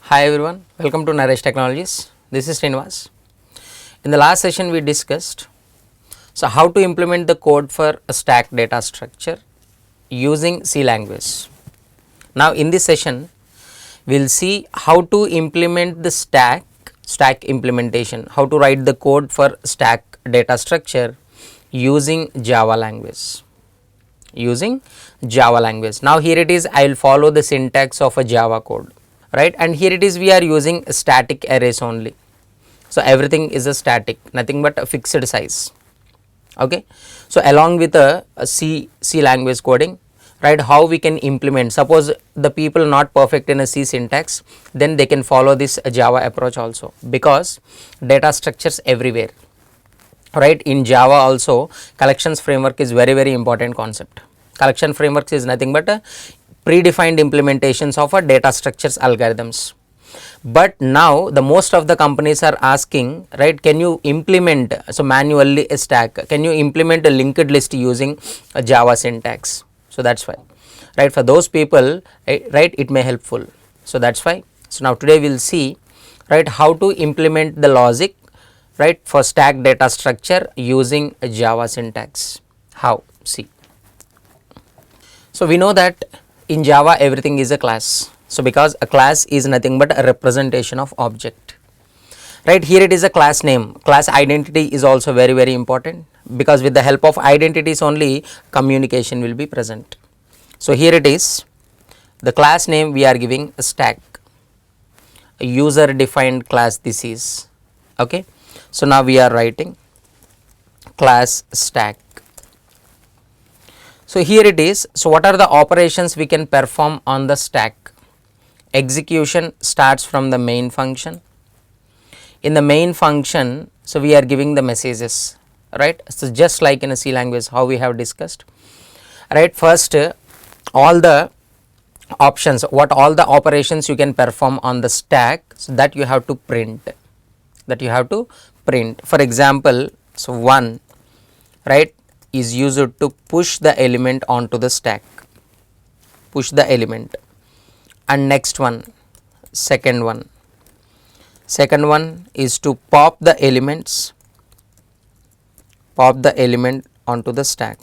Hi everyone, welcome to Naresh Technologies. This is Srinivas. In the last session we discussed how to implement the code for a stack data structure using C language. Now in this session we will see how to implement the stack implementation, how to write the code for stack data structure using Java language. Now here it is, I will follow the syntax of a Java code. Right, and here it is, we are using static arrays only. So everything is a static, nothing but a fixed size. Okay, so along with a C language coding, right, how we can implement, suppose the people not perfect in a C syntax, then they can follow this Java approach also, because data structures everywhere. Right, in Java also collections framework is very important concept. Collection frameworks is nothing but a predefined implementations of a data structures algorithms. But now the most of the companies are asking, right, can you implement manually a stack, can you implement a linked list using a Java syntax? So that's why, right, for those people, right, it may helpful. So that's why, so now today we'll see, right, how to implement the logic, right, for stack data structure using a Java syntax. How? See, so we know that in Java everything is a class. So because a class is nothing but a representation of object. Right, here it is a class name. Class identity is also very important, because with the help of identities only communication will be present. So here it is, the class name we are giving a stack, a user defined class this is. Okay, so now we are writing class stack. So here it is, so what are the operations we can perform on the stack? Execution starts from the main function. In the main function, so we are giving the messages, right, so just like in a C language how we have discussed, right. First, all the options, what all the operations you can perform on the stack, so that you have to print, for example, so one, right, is used to push the element onto the stack, and next one, second one is to pop the element onto the stack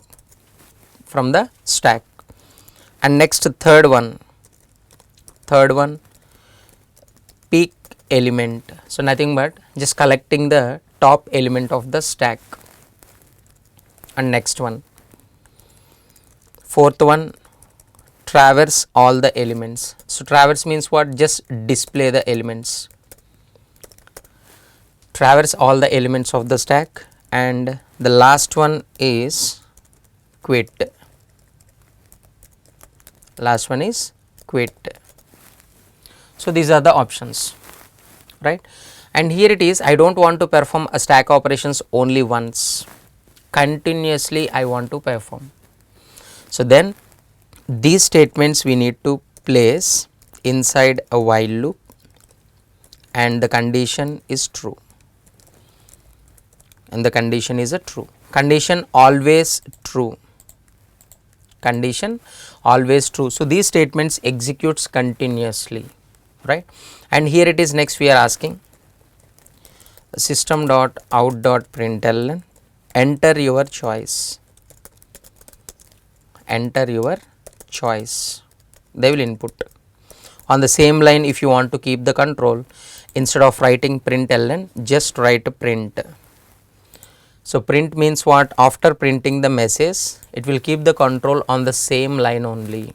from the stack, and next third one peak element, so nothing but just collecting the top element of the stack, and next one, fourth one, traverse all the elements. So traverse means what? Just display the elements, traverse all the elements of the stack, and the last one is quit. So these are the options, right, and here it is, I don't want to perform a stack operations only once, continuously I want to perform. So then these statements we need to place inside a while loop, and the condition is true, and the condition is a true, condition always true. So these statements executes continuously, right, and here it is, next we are asking system.out.println, enter your choice, they will input. On the same line, if you want to keep the control, instead of writing println, just write print. So print means what? After printing the message, it will keep the control on the same line only,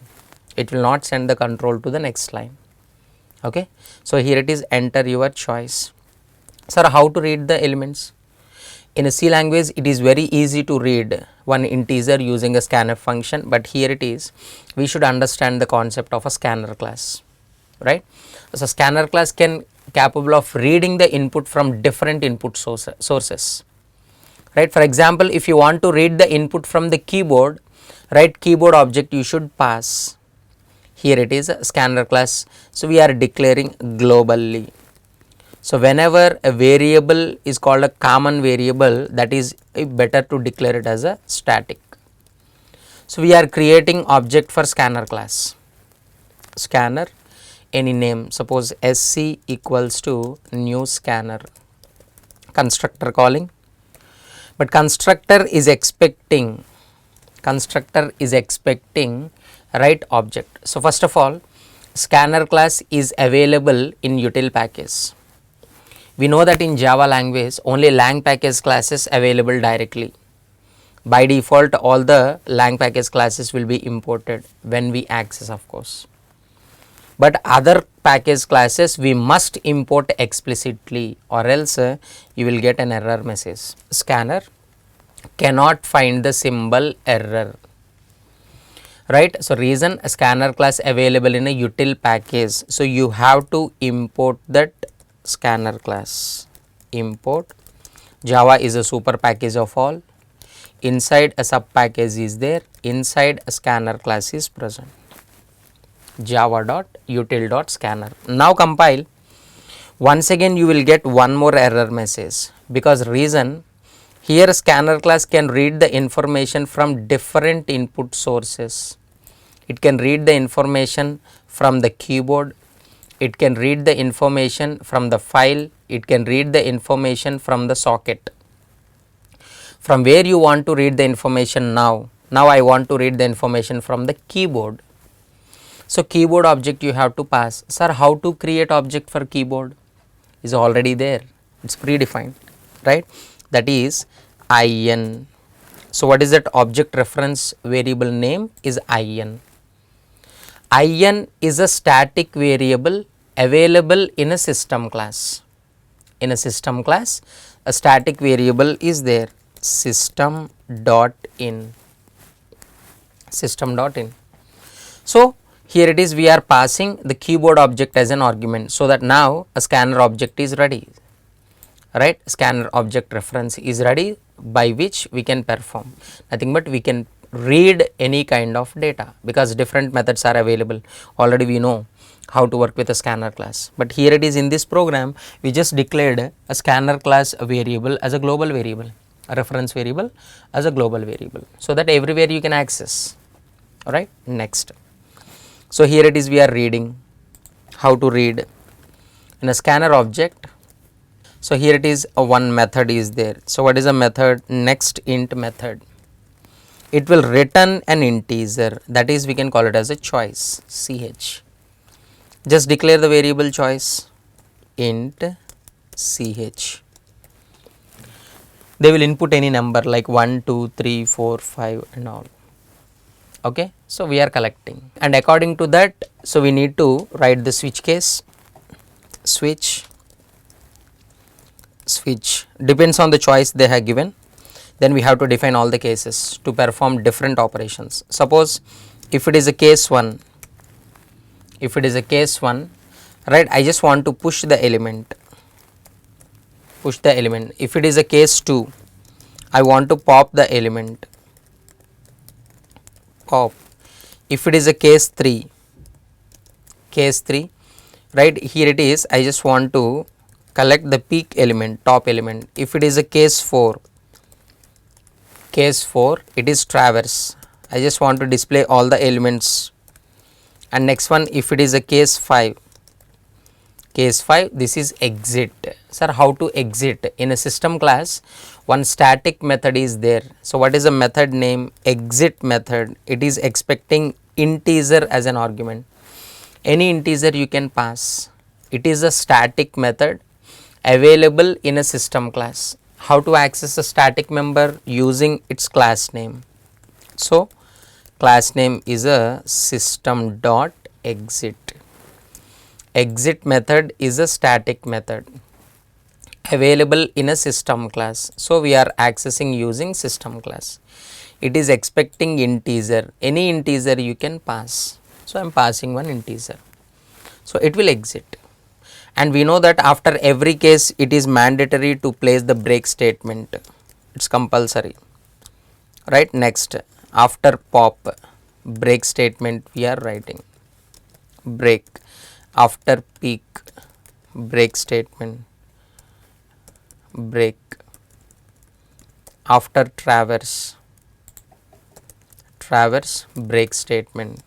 it will not send the control to the next line. Okay, so here it is, enter your choice. Sir, how to read the elements? In a C language it is very easy to read one integer using a scanf function, but here it is, we should understand the concept of a scanner class, right. So scanner class can capable of reading the input from different input sources, right. For example, if you want to read the input from the keyboard, right, keyboard object you should pass. Here it is a scanner class, so we are declaring globally. So whenever a variable is called a common variable, that is better to declare it as a static. So we are creating object for scanner class. Scanner, any name, suppose sc equals to new scanner, constructor calling, but constructor is expecting right object. So first of all, scanner class is available in util package. We know that in Java language only lang package classes available directly. By default all the lang package classes will be imported when we access, of course, but other package classes we must import explicitly, or else you will get an error message. Scanner cannot find the symbol error, right? So reason, a scanner class available in a util package, so you have to import that scanner class. Import, Java is a super package of all, inside a sub package is there, inside a scanner class is present, java.util.scanner. Now compile, once again you will get one more error message, because reason, here scanner class can read the information from different input sources. It can read the information from the keyboard, it can read the information from the file, it can read the information from the socket. From where you want to read the information now? Now I want to read the information from the keyboard. So keyboard object you have to pass. Sir, how to create object for keyboard? Is already there, it's predefined, right? That is in. So what is that object reference variable name? Is in. In is a static variable available in a system class. In a system class, a static variable is there, system.in. So here it is, we are passing the keyboard object as an argument, so that now a scanner object is ready, right? Scanner object reference is ready, by which we can perform nothing but we can read any kind of data, because different methods are available. Already we know how to work with a scanner class, but here it is, in this program we just declared a scanner class variable as a global variable, a reference variable as a global variable, so that everywhere you can access. All right, next. So here it is, we are reading, how to read in a scanner object. So here it is, a one method is there. So what is a method? Next int method. It will return an integer, that is we can call it as a choice, ch. Just declare the variable choice, int ch. They will input any number like 1, 2, 3, 4, 5 and all. Okay, so we are collecting, and according to that, so we need to write the switch case. Switch depends on the choice they have given, then we have to define all the cases to perform different operations. Suppose if it is a case 1, right, I just want to push the element. If it is a case 2, I want to pop the element. Pop. If it is a case 3, right, here it is, I just want to collect the peak element, top element. If it is a case 4, it is traverse, I just want to display all the elements. And next one, if it is a case 5, this is exit. Sir, how to exit? In a system class, one static method is there. So what is the method name? Exit method. It is expecting integer as an argument. Any integer you can pass. It is a static method available in a system class. How to access a static member? Using its class name. So class name is a system.exit. Exit method is a static method available in a system class. So we are accessing using system class. It is expecting integer. Any integer you can pass. So I am passing one integer. So it will exit. And we know that after every case it is mandatory to place the break statement. It's compulsory. Right, next, after pop, break statement we are writing. Break. After peak, break statement. Break. After traverse, traverse break statement.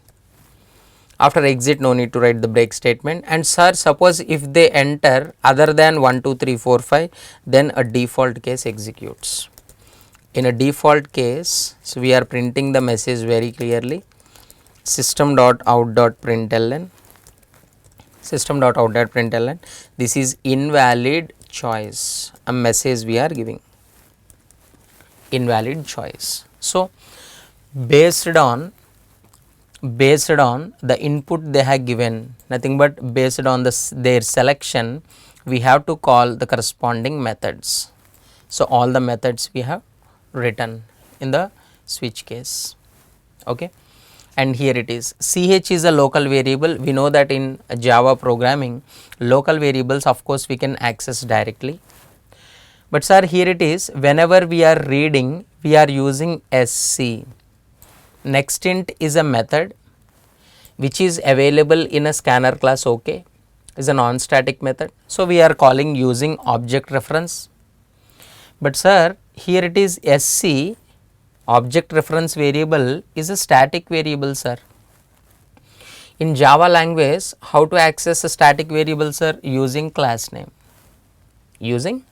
After exit, no need to write the break statement. And sir, suppose if they enter other than 1 2 3 4 5, then a default case executes. In a default case, so we are printing the message very clearly, system.out.println, system.out.println, this is invalid choice, a message we are giving, invalid choice. So based on the input they have given, nothing but based on their selection, we have to call the corresponding methods. So all the methods we have written in the switch case. Okay, and here it is, ch is a local variable. We know that in Java programming, local variables of course we can access directly, but sir, here it is, whenever we are reading, we are using sc. Next int is a method which is available in a scanner class, okay, is a non-static method. So we are calling using object reference. But sir, here it is sc, object reference variable is a static variable, sir. In Java language, how to access a static variable, sir? Using class name, using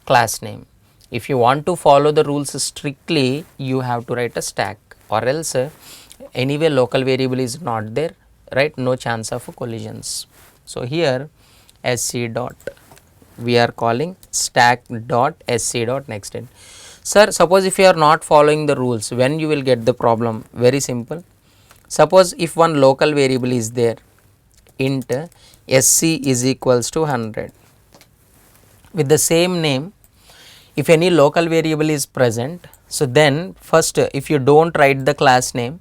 class name. If you want to follow the rules strictly, you have to write a stack, or else anyway local variable is not there, right, no chance of collisions. So here sc dot, we are calling stack dot sc dot next int. Sir, suppose if you are not following the rules, when you will get the problem? Very simple. Suppose if one local variable is there, int sc is equals to 100, with the same name, if any local variable is present, so then first if you don't write the class name,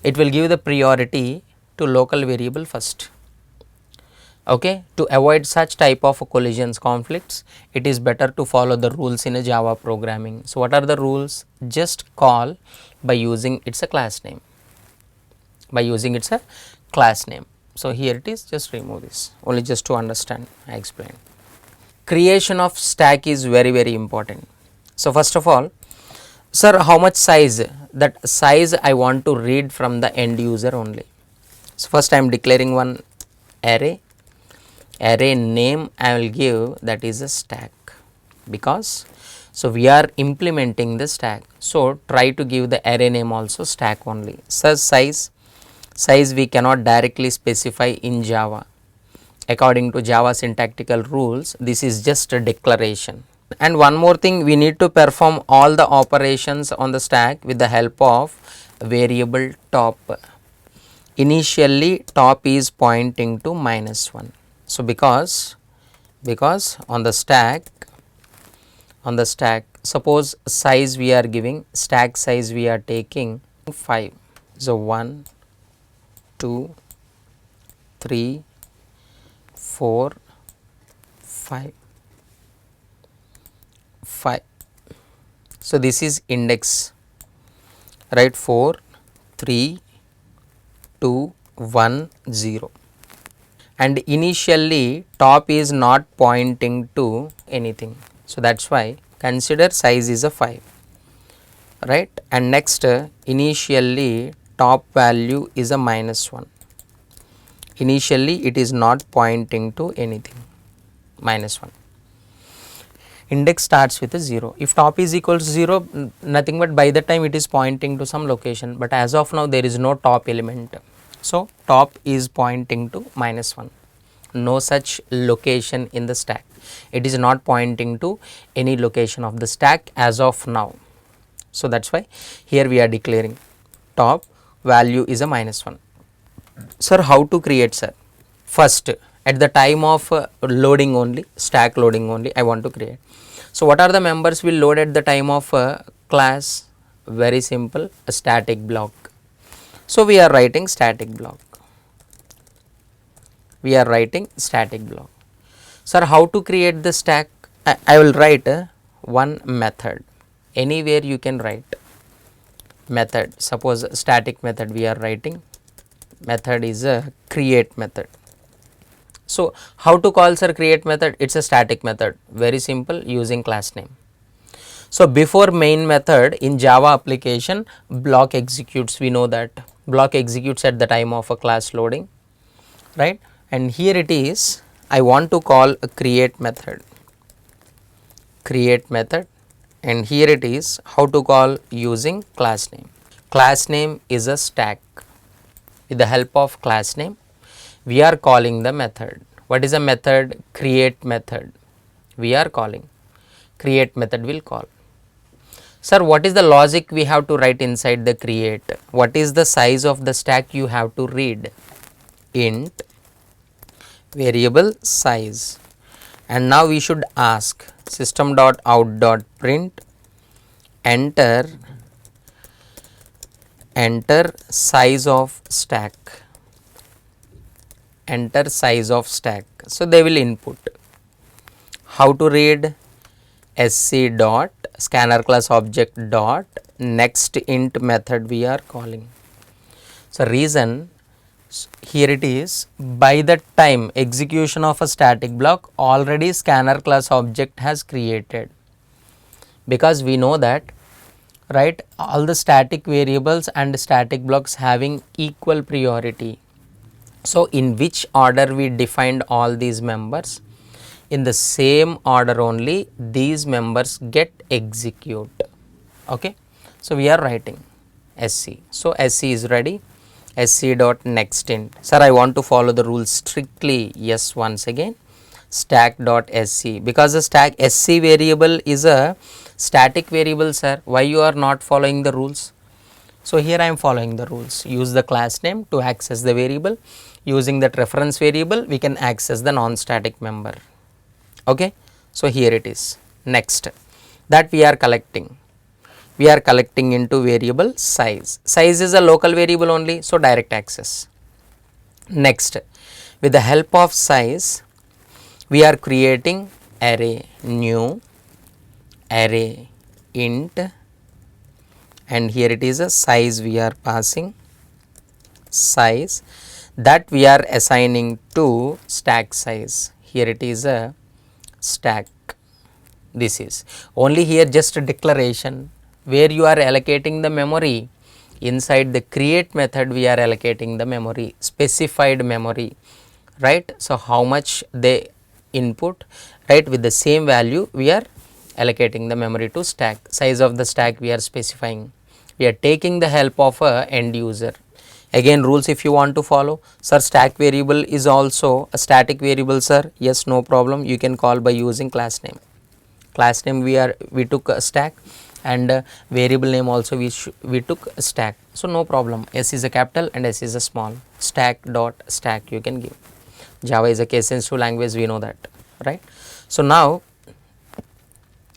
it will give the priority to local variable first. Okay, to avoid such type of collisions, conflicts, it is better to follow the rules in a Java programming. So what are the rules? Just call by using its a class name, by using its a class name. So here it is, just remove this, only just to understand, I explained. Creation of stack is very important. So first of all, sir, how much size? That size I want to read from the end user only. So first I am declaring one array, array name I will give, that is a stack, because so we are implementing the stack, so try to give the array name also stack only. Such size we cannot directly specify in Java. According to Java syntactical rules, this is just a declaration. And one more thing, we need to perform all the operations on the stack with the help of variable top. Initially top is pointing to -1. So because on the stack, suppose size we are giving, stack size we are taking 5. So 1 2 3 4 5 5. So this is index, right? 4 3 2 1 0, and initially top is not pointing to anything, so that's why consider size is a 5, right? And next initially top value is a -1, initially it is not pointing to anything, -1. Index starts with a 0. If top is equal to 0, nothing but by the time it is pointing to some location, but as of now there is no top element. So top is pointing to -1, no such location in the stack. It is not pointing to any location of the stack as of now. So that's why here we are declaring top value is a -1. Sir, how to create, sir? First, at the time of loading only, stack loading only, I want to create. So what are the members will load at the time of class? Very simple, a static block. So we are writing static block. We are writing static block. Sir, how to create the stack? I will write one method. Anywhere you can write method. Suppose static method we are writing. Method is a create method. So how to call, sir, create method? It's a static method, very simple, using class name. So before main method in Java application, block executes, we know that block executes at the time of a class loading, right? And here it is, I want to call a create method, and here it is how to call using class name. Class name is a stack. With the help of class name, we are calling the method. What is a method? Create method. We are calling. Create method will call. Sir, what is the logic we have to write inside the create? What is the size of the stack you have to read? Int variable size. And now we should ask system.out.print enter size of stack. Enter size of stack. So they will input. How to read? sc dot scanner class object dot next int method we are calling. So reason, here it is, by the time execution of a static block, already scanner class object has created, because we know that, right, all the static variables and static blocks having equal priority. So in which order we defined all these members? In the same order only these members get execute. Okay, so we are writing sc. So sc is ready. Sc dot next int. Sir, I want to follow the rules strictly. Yes, once again stack dot sc, because the stack sc variable is a static variable. Sir, why you are not following the rules? So here I am following the rules. Use the class name to access the variable. Using that reference variable we can access the non-static member. Okay, so here it is. Next, that we are collecting into variable size. Size is a local variable only, so direct access. Next, with the help of size we are creating array, new array int, and here it is a size we are passing, size that we are assigning to stack size. Here it is a stack. This is only here just a declaration where you are allocating the memory. Inside the create method we are allocating the memory, specified memory, right? So how much they input, right, with the same value we are allocating the memory to stack. Size of the stack we are specifying. We are taking the help of a end user. Again rules if you want to follow. Sir, stack variable is also a static variable, sir. Yes, no problem, you can call by using class name. Class name we took a stack, and variable name also we took a stack, so no problem. S is a capital and S is a small. Stack dot stack you can give. Java is a case sensitive language, we know that, right? So now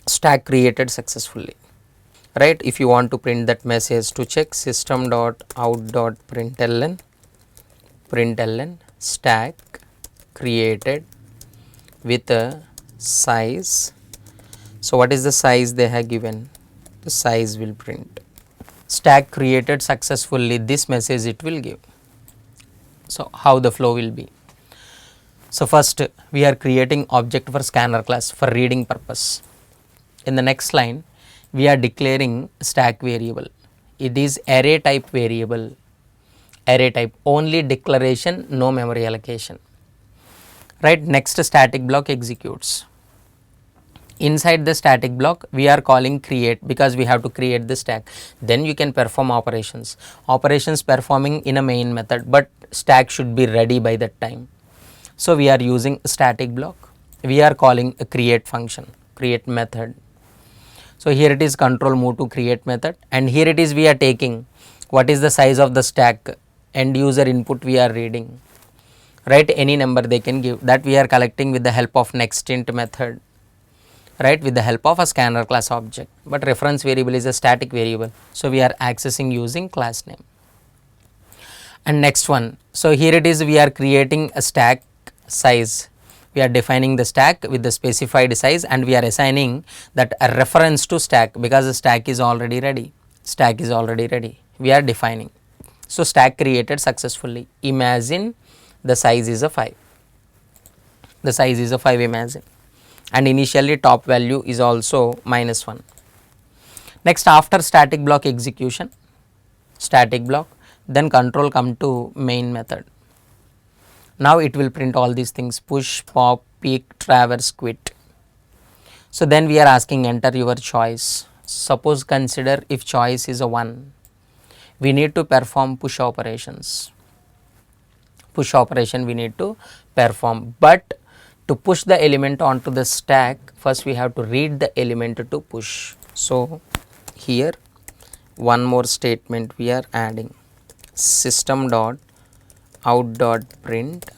stack created successfully, right? If you want to print that message, to check system dot out dot println stack created with a size. So what is the size they have given? The size will print. Stack created successfully, this message it will give. So how the flow will be? So first we are creating object for scanner class for reading purpose. In the next line we are declaring stack variable. It is array type variable. Array type, only declaration, no memory allocation, right? Next static block executes. Inside the static block we are calling create, because we have to create the stack. Then you can perform operations performing in a main method, but stack should be ready by that time. So we are using static block. We are calling a create function, create method. So here it is control move to create method, and here it is we are taking what is the size of the stack, end user input we are reading, right? Any number they can give, that we are collecting with the help of next int method, right, with the help of a scanner class object. But reference variable is a static variable, so we are accessing using class name. And next one, so here it is we are creating a stack size. We are defining the stack with the specified size, and we are assigning that a reference to stack, because the stack is already ready. We are defining. So stack created successfully. Imagine the size is a 5. Imagine, and initially top value is also -1. Next, after static block execution, static block, then control come to main method. Now it will print all these things: push, pop, peek, traverse, quit. So then we are asking enter your choice. Suppose consider if choice is a 1, we need to perform push operations. Push operation we need to perform, but to push the element onto the stack, first we have to read the element to push. So here one more statement we are adding: system dot out dot print,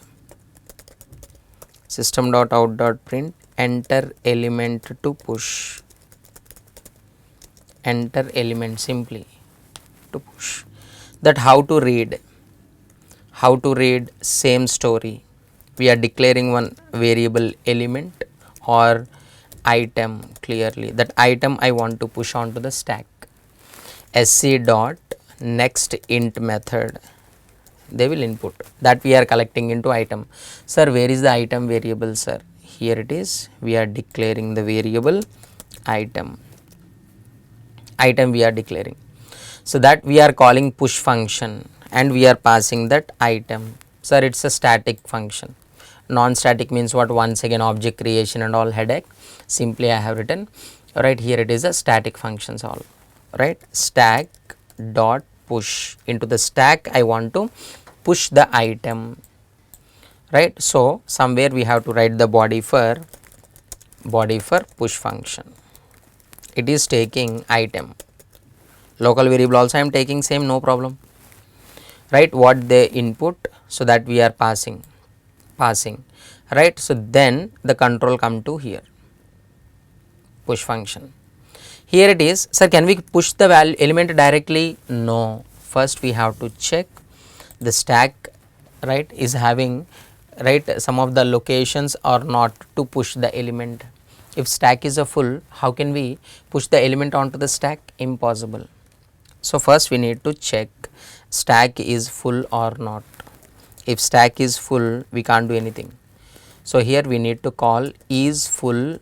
system dot out dot print enter element to push, enter element simply to push. That how to read, how to read, same story. We are declaring one variable element or item clearly. That item I want to push onto the stack. sc dot next int method, they will input that we are collecting into item. Sir, where is the item variable, sir? Here it is. We are declaring the variable item. Item we are declaring. So that we are calling push function and we are passing that item. Sir, it's a static function. Non-static means what? Once again object creation and all headache. Simply I have written, right here it is a static functions all, right? Stack dot push, into the stack I want to push the item, right? So somewhere we have to write the body for push function. It is taking item. Local variable also I am taking same, no problem, right? What they input, so that we are passing, right? So then the control come to here, push function. Here it is. Sir, can we push the value element directly? No, first we have to check the stack, right, is having, right, some of the locations or not to push the element. If stack is a full, how can we push the element onto the stack? Impossible. So first we need to check stack is full or not. If stack is full, we can't do anything. So here we need to call is full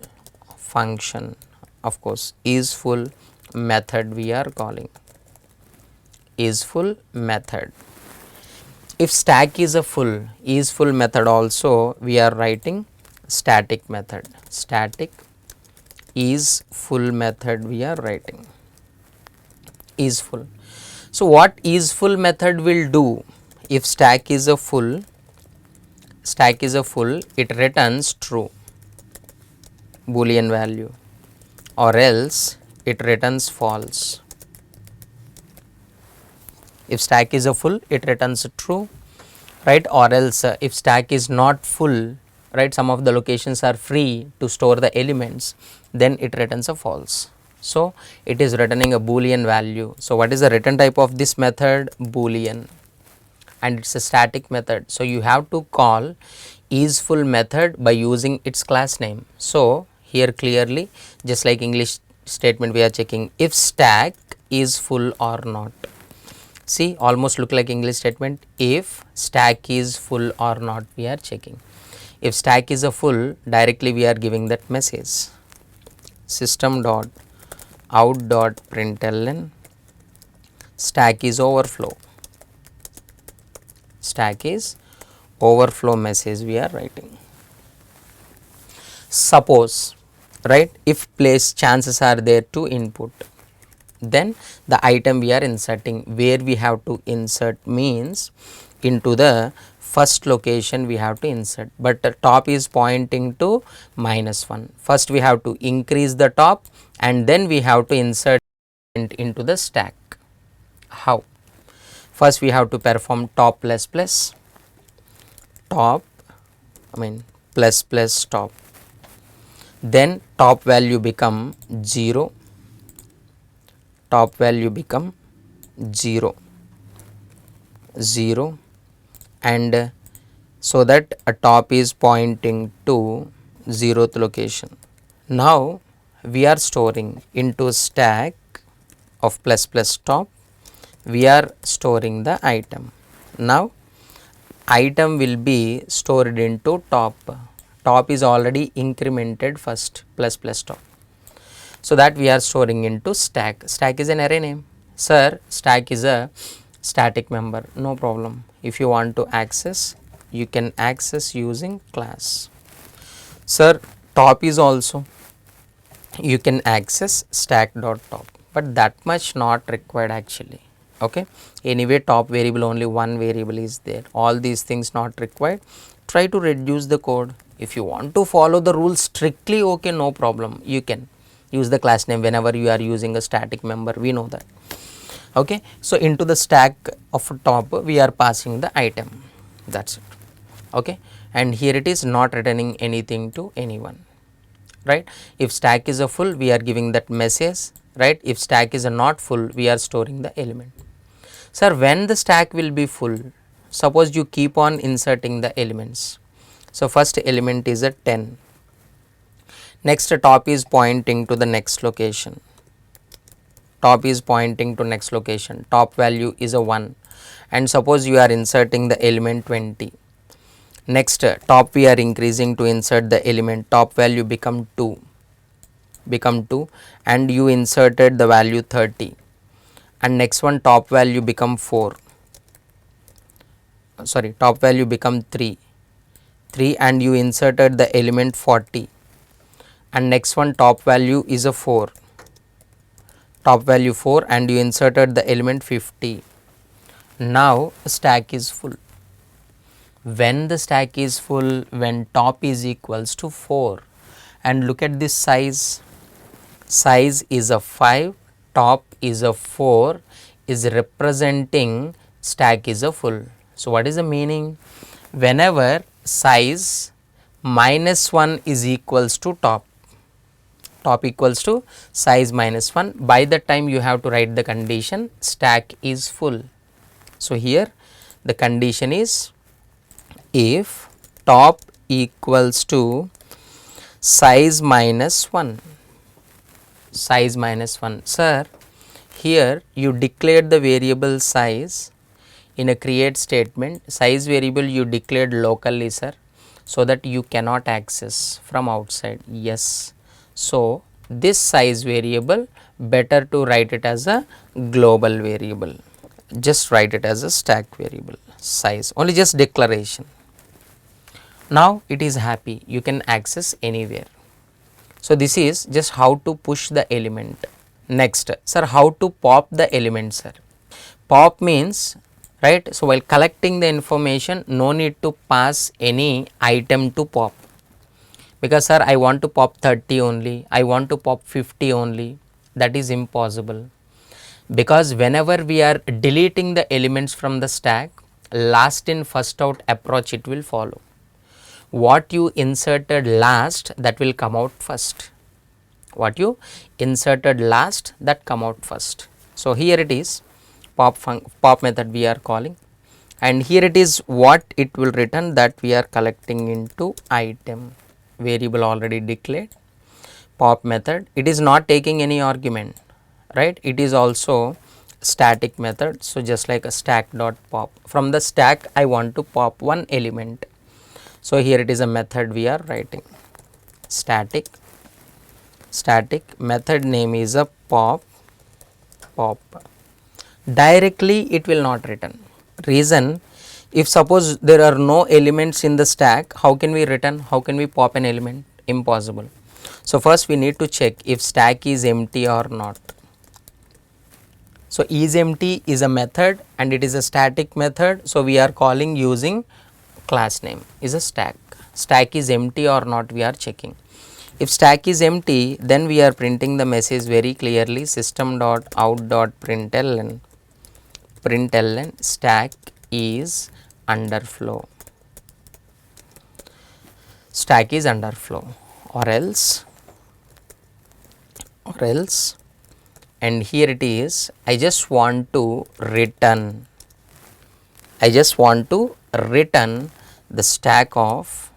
function. Of course, is full method we are calling, is full method. If stack is a full, is full method also we are writing static method. Static is full method we are writing, is full. So what is full method will do? If stack is a full, it returns true, boolean value, or else it returns false. If stack is a full, it returns true, right? Or else if stack is not full, right, some of the locations are free to store the elements, then it returns a false. So it is returning a boolean value. So what is the return type of this method? Boolean, and it's a static method. So you have to call is full method by using its class name. So here clearly, just like English statement, we are checking if stack is full or not. See, almost look like English statement. If stack is full or not, we are checking. If stack is a full, directly we are giving that message. System dot out dot println stack is overflow. Stack is overflow message we are writing. Suppose, right, if place chances are there to input, then the item we are inserting, where we have to insert means into the first location we have to insert, but the top is pointing to -1. First we have to increase the top and then we have to insert into the stack. How? First we have to perform top plus plus top, plus plus top, then top value become 0, top value become 0, and so that a top is pointing to 0th location. Now we are storing into stack of plus plus top, we are storing the item. Now item will be stored into top. Top is already incremented first, plus plus top. So that we are storing into stack. Stack is an array name. Sir, stack is a static member. No problem. If you want to access, you can access using class. Sir, top is also, you can access stack.top, but that much not required actually. Okay, anyway top variable only one variable is there, all these things not required. Try to reduce the code. If you want to follow the rules strictly, okay, no problem, you can use the class name whenever you are using a static member, we know that. Okay, so into the stack of top we are passing the item, that's it. Okay, and here it is not returning anything to anyone, right? If stack is a full, we are giving that message, right? If stack is a not full, we are storing the element. Sir, when the stack will be full, suppose you keep on inserting the elements. So first element is a 10, next top is pointing to the next location, top is pointing to next location, top value is a 1, and suppose you are inserting the element 20. Next top we are increasing to insert the element, top value become 2, and you inserted the value 30, and next one top value become 4, sorry, top value become 3, and you inserted the element 40, and next one top value is a 4, top value 4, and you inserted the element 50. Now stack is full. When the stack is full, when top is equals to 4, and look at this size is a 5, top is a 4, is representing stack is a full. So what is the meaning? Whenever size minus 1 is equals to top equals to size minus 1, by the time you have to write the condition stack is full. So here the condition is if top equals to size minus 1, sir, here you declared the variable size in a create statement, size variable you declared locally, sir, so that you cannot access from outside. Yes, so this size variable better to write it as a global variable, just write it as a stack variable size, only just declaration. Now it is happy, you can access anywhere. So this is just how to push the element. Next, sir, how to pop the element, sir? Pop means, right, so while collecting the information, no need to pass any item to pop, because sir I want to pop 30 only, I want to pop 50 only, that is impossible, because whenever we are deleting the elements from the stack, last in first out approach it will follow. What you inserted last, that will come out first, what you inserted last, that come out first. So here it is pop method we are calling, and here it is what it will return, that we are collecting into item variable already declared. Pop method, it is not taking any argument, right, it is also static method. So just like a stack dot pop, from the stack I want to pop one element. So here it is a method we are writing, static method name is a pop, directly it will not return. Reason, if suppose there are no elements in the stack, how can we return, how can we pop an element? Impossible. So first we need to check if stack is empty or not. So is empty is a method and it is a static method, so we are calling using class name is a stack. Stack is empty or not, we are checking. If stack is empty, then we are printing the message very clearly, system.out.println stack is underflow, stack is underflow, or else, and here it is, I just want to return the stack of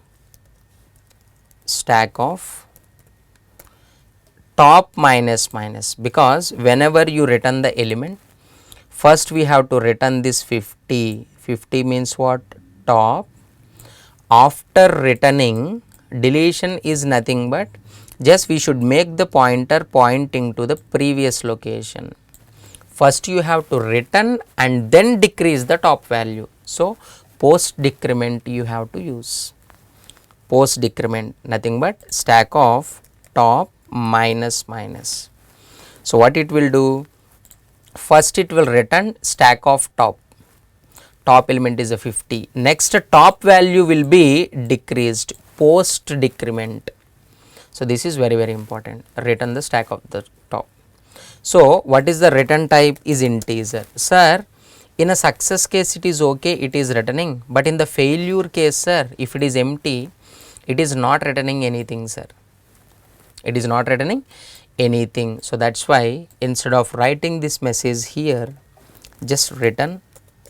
top minus, because whenever you return the element, first we have to return this 50 means what, top. After returning, deletion is nothing but Just we should make the pointer pointing to the previous location. First you have to return and then decrease the top value. So post decrement you have to use. Post decrement, nothing but stack of top minus minus. So what it will do? First it will return stack of top. Top element is a 50. Next top value will be decreased post decrement. So this is very important. Return the stack of the top. So what is the return type? Is integer. Sir, in a success case it is okay, it is returning, but in the failure case, sir, if it is empty, it is not returning anything, sir. It is not returning anything. So that's why instead of writing this message here, just return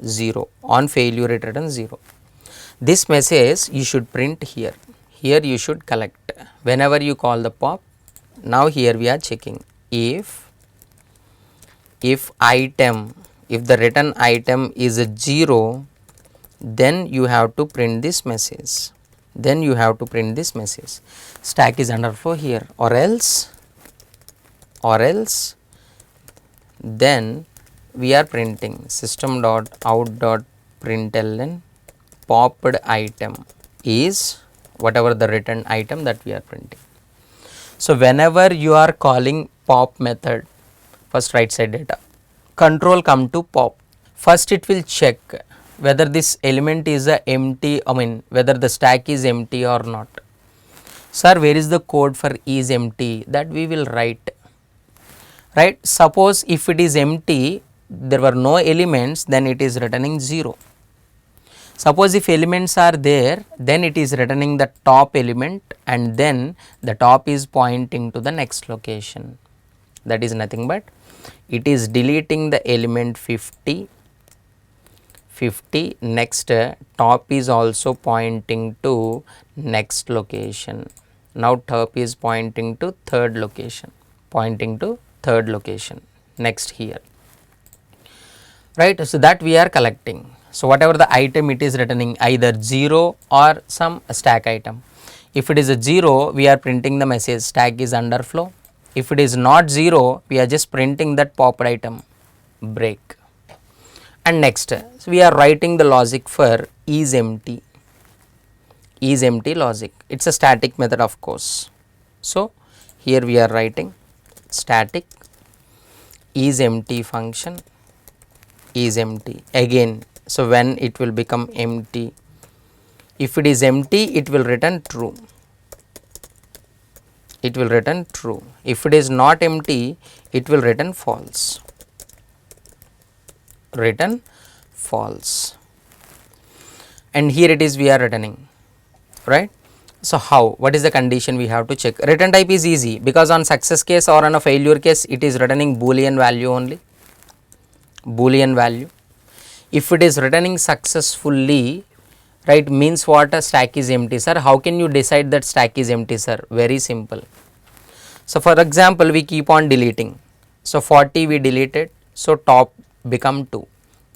0. On failure it returns 0. This message you should print here. Here you should collect whenever you call the pop. Now here we are checking if item, if the return item is a 0, then you have to print this message. Then you have to print this message. Stack is underflow here, or else then we are printing system.out.println popped item is whatever the return item that we are printing. So whenever you are calling pop method, first right side data, control come to pop. First it will check whether this element is a empty, whether the stack is empty or not. Sir, where is the code for is empty? That we will write. Right? Suppose if it is empty, there were no elements, then it is returning 0. Suppose if elements are there, then it is returning the top element, and then the top is pointing to the next location. That is nothing but it is deleting the element 50. Next top is also pointing to next location. Now top is pointing to third location, next here, right? So that we are collecting. So whatever the item it is returning, either 0 or some stack item. If it is a 0, we are printing the message stack is underflow. If it is not 0, we are just printing that popped item break. And next, so we are writing the logic for is empty logic. It's a static method, of course. So here we are writing static is empty function is empty again. So when it will become empty, if it is empty, it will return true. If it is not empty, it will return false. And here it is we are returning, right? So how, what is the condition we have to check? Return type is easy, because on success case or on a failure case it is returning boolean value only, If it is returning successfully, right, means what? A stack is empty. Sir, how can you decide that stack is empty, sir? Very simple. So for example, we keep on deleting. So 40 we deleted, so top become 2.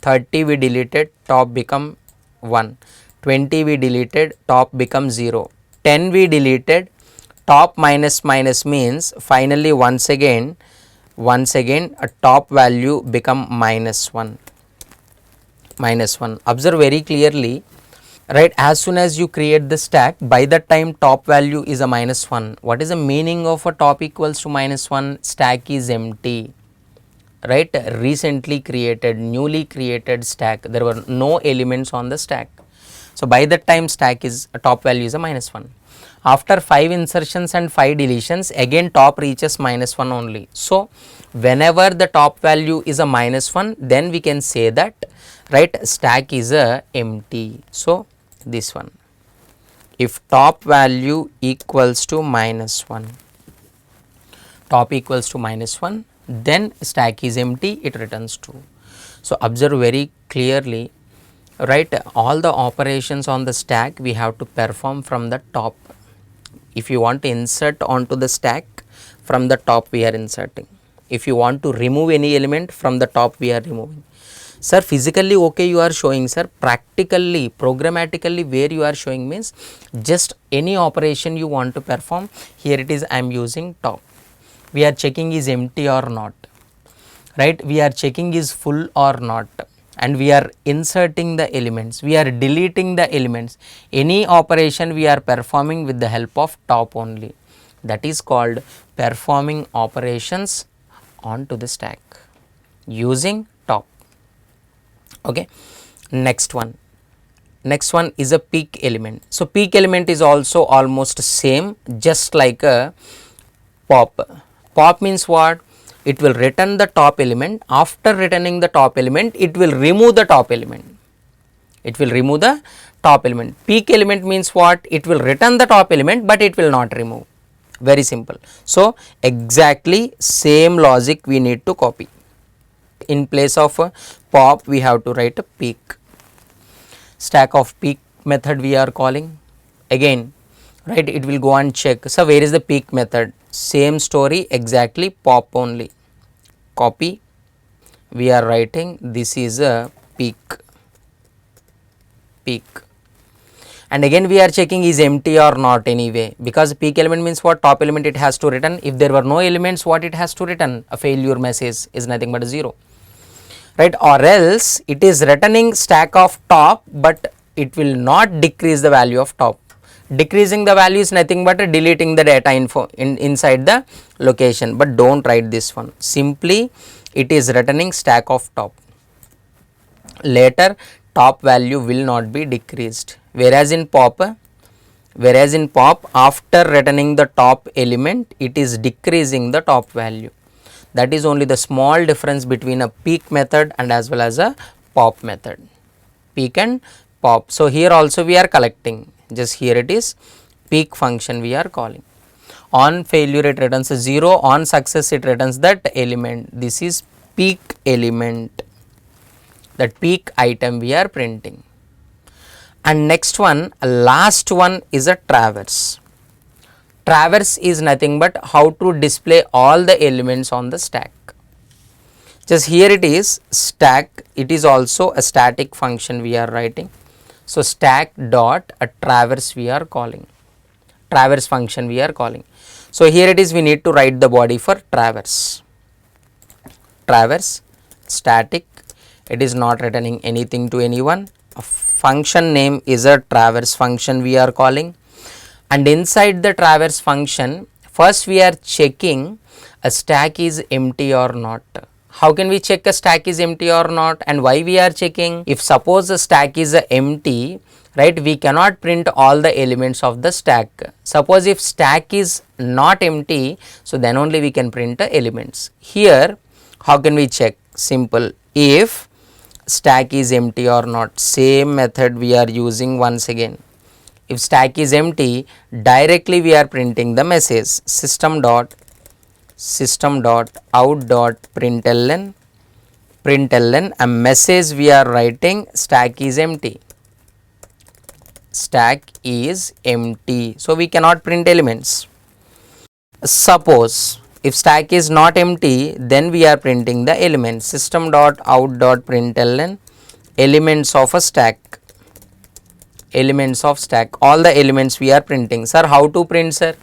30 we deleted, top become 1. 20 we deleted, top become 0. 10 we deleted, top minus minus means finally once again a top value become -1. Observe very clearly, right? As soon as you create the stack, by that time top value is a -1. What is the meaning of a top equals to -1? Stack is empty, right? Recently created, newly created stack, there were no elements on the stack. So by that time stack is top value is a -1. After 5 insertions and 5 deletions, again top reaches -1 only. So whenever the top value is a -1, then we can say that, right, stack is a empty. So this one, if top value equals to -1, then stack is empty, it returns true. So observe very clearly, right, all the operations on the stack we have to perform from the top. If you want to insert onto the stack, from the top we are inserting. If you want to remove any element, from the top we are removing. Sir, physically okay you are showing, sir. Practically, programmatically where you are showing means just any operation you want to perform. Here it is, I am using top. We are checking is empty or not, right? We are checking is full or not, and we are inserting the elements, we are deleting the elements. Any operation we are performing with the help of top only. That is called performing operations onto the stack using top. Okay, next one is a peak element. So peak element is also almost same, just like a pop. Pop means what? It will return the top element. After returning the top element, it will remove the top element. It will remove the top element. Peak element means what? It will return the top element, but it will not remove. Very simple. So exactly same logic we need to copy. In place of a pop, we have to write a peak. Stack of peak method we are calling. Again, right, it will go and check. So where is the peak method? Same story, exactly pop only. Copy. We are writing this is a peak. And again we are checking is empty or not anyway, because peak element means what? Top element it has to return. If there were no elements, what it has to return? A failure message is nothing but a 0, right? Or else it is returning stack of top, but it will not decrease the value of top. Decreasing the value is nothing but deleting the data info inside the location, but don't write this one. Simply it is returning stack of top. Later top value will not be decreased, whereas in pop after returning the top element, it is decreasing the top value. That is only the small difference between a peak method and as well as a pop method. Peak and pop. So here also we are collecting, just here it is peak function we are calling. On failure it returns a 0, on success it returns that element. This is peak element, that peak item we are printing. And next one, last one is a traverse. Traverse is nothing but how to display all the elements on the stack. Just here it is stack, it is also a static function we are writing. So stack dot a traverse we are calling, traverse function we are calling. So here it is, we need to write the body for traverse. Traverse static, it is not returning anything to anyone. A function name is a traverse function we are calling, and inside the traverse function first we are checking a stack is empty or not. How can we check a stack is empty or not, and why we are checking? If suppose the stack is empty, right, we cannot print all the elements of the stack. Suppose if stack is not empty, so then only we can print the elements. Here how can we check? Simple, if stack is empty or not, same method we are using once again. If stack is empty, directly we are printing the message system dot out dot println, a message we are writing stack is empty. Stack is empty, so we cannot print elements. Suppose if stack is not empty, then we are printing the elements system dot out dot println elements of a stack, elements of stack, all the elements we are printing. Sir, how to print, sir?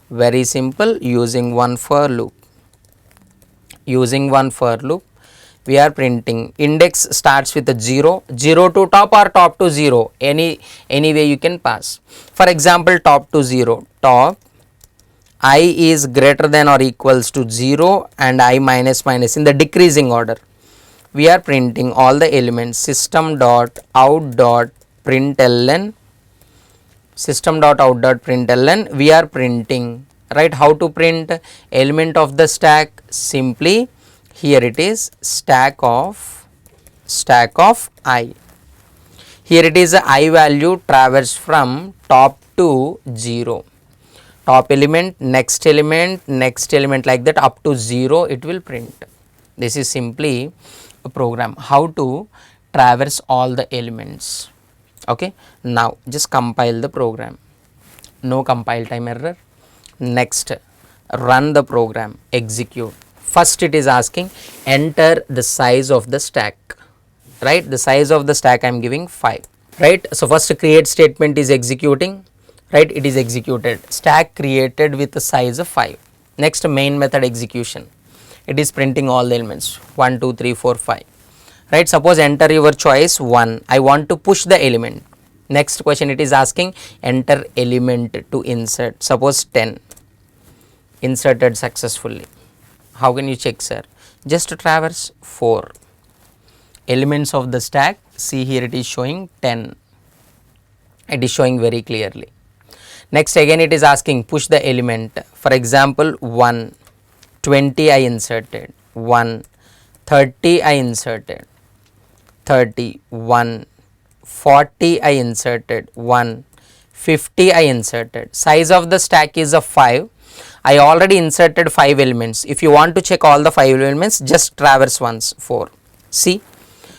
Very simple, using one for loop. Using one for loop we are printing. Index starts with a 0, 0 to top or top to 0, any way you can pass. For example, top to 0, top I is greater than or equals to 0 and I minus in the decreasing order. We are printing all the elements system dot out dot println, we are printing, right? How to print element of the stack? Simply here it is stack of I. Here it is I value traverse from top to 0. Top element, next element, like that up to 0 it will print. This is simply a program how to traverse all the elements. Okay, now just compile the program. No compile time error. Next, run the program, execute. First it is asking enter the size of the stack. right? The size of the stack I am giving 5, right? So first create statement is executing, right? It is executed, stack created with the size of 5. Next main method execution, it is printing all the elements 1 2 3 4 5, right? Suppose enter your choice 1, I want to push the element. Next question it is asking enter element to insert, suppose 10, inserted successfully. How can you check, sir? Just traverse 4 elements of the stack, see here it is showing 10, it is showing very clearly. Next again it is asking push the element, for example 1, 20 I inserted, 1, 30 I inserted, 30, 1, 40 I inserted, 1, 50 I inserted. Size of the stack is of 5. I already inserted 5 elements. If you want to check all the 5 elements, just traverse once 4. See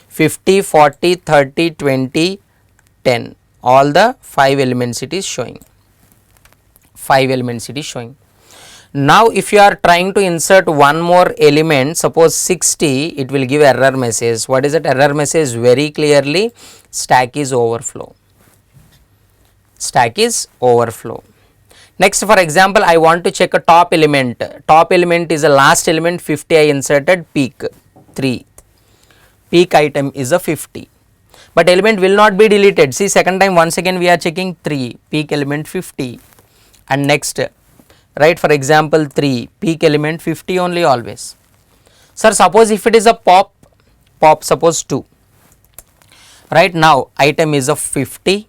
50, 40, 30, 20, 10. All the 5 elements it is showing. 5 elements it is showing. Now if you are trying to insert one more element, suppose 60, it will give error message. What is that error message? Very clearly stack is overflow. Stack is overflow. Next for example I want to check a top element. Top element is a last element 50 I inserted, peak 3. Peak item is a 50. But element will not be deleted. See second time once again we are checking 3, peak element 50. And next, right, for example 3, peak element 50 only always. Sir, suppose if it is a pop suppose 2, right? Now item is a 50,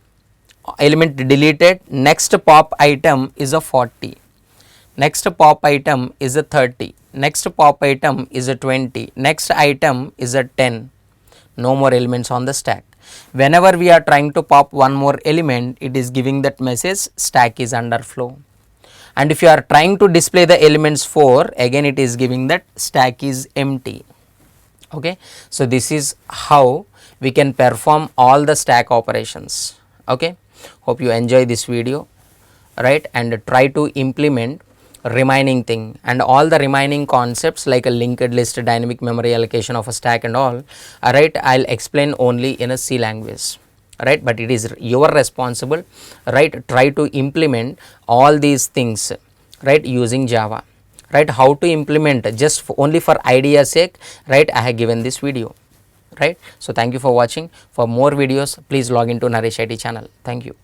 element deleted, next pop item is a 40, next pop item is a 30, next pop item is a 20, next item is a 10. No more elements on the stack. Whenever we are trying to pop one more element, it is giving that message stack is underflow. And if you are trying to display the elements 4, again it is giving that stack is empty. Okay, so this is how we can perform all the stack operations. Okay, hope you enjoy this video, right, and try to implement remaining thing and all the remaining concepts like a linked list, dynamic memory allocation of a stack and all, right, I'll explain only in a C language, right, but it is your responsible, right, try to implement all these things, right, using Java, right. How to implement just only for idea sake, right, I have given this video, right. So thank you for watching. For more videos please log into Naresh IT channel. Thank you.